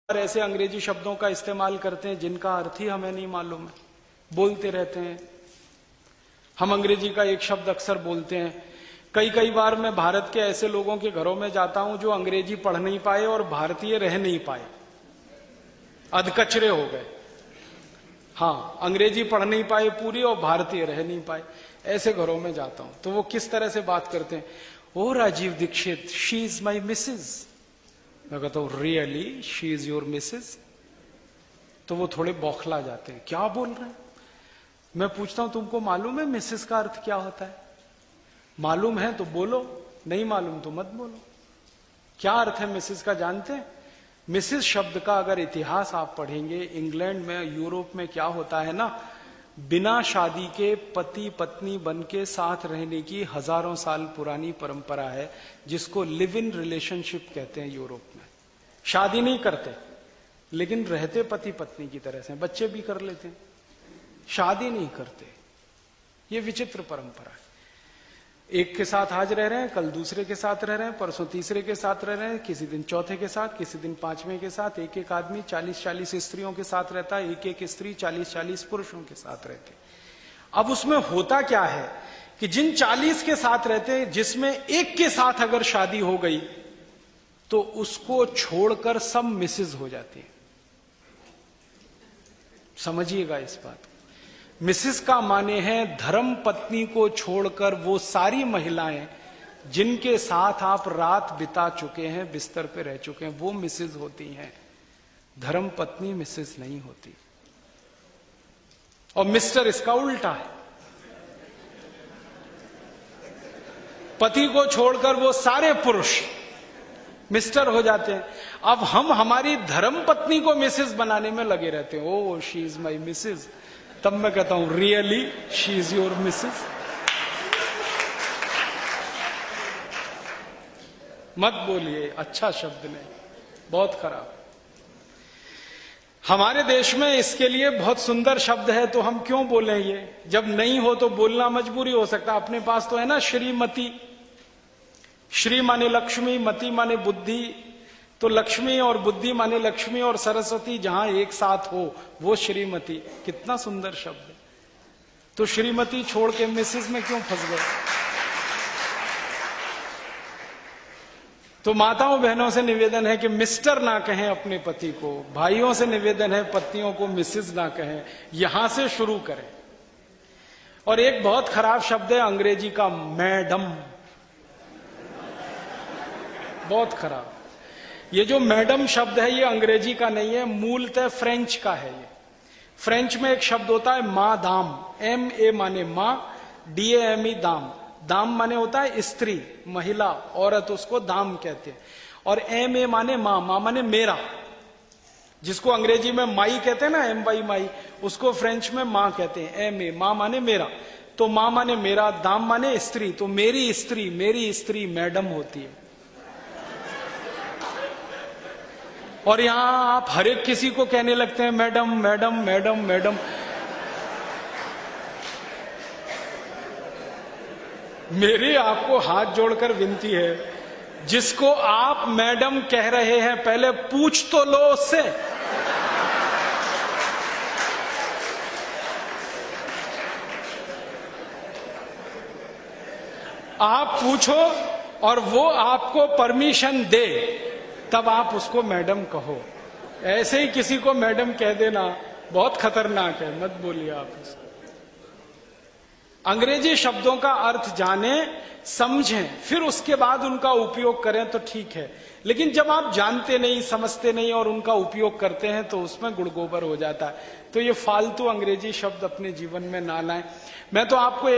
ऐसे अंग्रेजी शब्दों का इस्तेमाल करते हैं जिनका अर्थ ही हमें नहीं मालूम है, बोलते रहते हैं। हम अंग्रेजी का एक शब्द अक्सर बोलते हैं। कई बार मैं भारत के ऐसे लोगों के घरों में जाता हूं जो अंग्रेजी पढ़ नहीं पाए और भारतीय रह नहीं पाए, अधकचरे हो गए। हाँ, अंग्रेजी पढ़ नहीं पाए पूरी और भारतीय रह नहीं पाए, ऐसे घरों में जाता हूं। तो वो किस तरह से बात करते हैं, ओ Rajiv Dixit, she is my missus. मैं कहता हूं really she is your missus? तो वो थोड़े बौखला जाते हैं, क्या बोल रहे हैं। मैं पूछता हूं तुमको मालूम है मिसेज का अर्थ क्या होता है? मालूम है तो बोलो, नहीं मालूम तो मत बोलो। क्या अर्थ है मिसेज का जानते हैं? मिसेज शब्द का अगर इतिहास आप पढ़ेंगे, इंग्लैंड में, यूरोप में क्या होता है ना, बिना शादी के पति पत्नी बन के साथ रहने की हजारों साल पुरानी परंपरा है, जिसको लिव इन रिलेशनशिप कहते हैं। यूरोप में शादी नहीं करते लेकिन रहते पति पत्नी की तरह से, बच्चे भी कर लेते हैं, शादी नहीं करते। ये विचित्र परंपरा है। एक के साथ आज रह रहे हैं, कल दूसरे के साथ रह रहे हैं, परसों तीसरे के साथ रह रहे हैं, किसी दिन चौथे के साथ, किसी दिन पांचवें के साथ। एक आदमी 40 स्त्रियों के साथ रहता है, एक स्त्री 40 पुरुषों के साथ रहते। अब उसमें होता क्या है कि जिन 40 के साथ रहते हैं, जिसमें एक के साथ अगर शादी हो गई तो उसको छोड़कर सब मिसेज हो जाती है। समझिएगा इस बात को। मिसेस का माने है धर्म पत्नी को छोड़कर वो सारी महिलाएं जिनके साथ आप रात बिता चुके हैं, बिस्तर पे रह चुके हैं, वो मिसेस होती हैं। धर्म पत्नी मिसेस नहीं होती। और मिस्टर इसका उल्टा है। पति को छोड़कर वो सारे पुरुष मिस्टर हो जाते हैं। अब हम हमारी धर्म पत्नी को मिसेस बनाने में लगे रहते हैं, oh she is my Mrs. तब मैं कहता हूं really she is your Mrs? मत बोलिए, अच्छा शब्द नहीं, बहुत खराब। हमारे देश में इसके लिए बहुत सुंदर शब्द है, तो हम क्यों बोलें ये? जब नहीं हो तो बोलना मजबूरी हो सकता है। अपने पास तो है ना श्रीमती। श्री माने लक्ष्मी, मति माने बुद्धि। तो लक्ष्मी और बुद्धि माने लक्ष्मी और सरस्वती जहां एक साथ हो, वो श्रीमती। कितना सुंदर शब्द है। तो श्रीमती छोड़ के मिसेस में क्यों फंस गए? तो माताओं बहनों से निवेदन है कि मिस्टर ना कहें अपने पति को। भाइयों से निवेदन है पत्नियों को मिसेस ना कहें। यहां से शुरू करें। और एक बहुत खराब शब्द है अंग्रेजी का, मैडम। बहुत खराब। ये जो मैडम शब्द है ये अंग्रेजी का नहीं है, मूलतः फ्रेंच का है। ये फ्रेंच में एक शब्द होता है मां दाम। MA माने मां, DAME दाम। दाम माने होता है स्त्री, महिला, औरत, उसको दाम कहते हैं। और MA माने मां, मां माने मेरा, जिसको अंग्रेजी में माई कहते हैं ना, MY माई, उसको फ्रेंच में मां कहते हैं। MA मां माने मेरा। तो मां माने मेरा, दाम माने स्त्री। तो मेरी स्त्री मैडम होती है। और यहां आप हर एक किसी को कहने लगते हैं मैडम मैडम मैडम मैडम। मेरी आपको हाथ जोड़कर विनती है, जिसको आप मैडम कह रहे हैं पहले पूछ तो लो उससे। आप पूछो और वो आपको परमिशन दे, तब आप उसको मैडम कहो। ऐसे ही किसी को मैडम कह देना बहुत खतरनाक है, मत बोलिए आप उसको। अंग्रेजी शब्दों का अर्थ जाने, समझें, फिर उसके बाद उनका उपयोग करें तो ठीक है। लेकिन जब आप जानते नहीं, समझते नहीं और उनका उपयोग करते हैं तो उसमें गुड़गोबर हो जाता है। तो ये फालतू अंग्रेजी शब्द अपने जीवन में ना लाएं। मैं तो आपको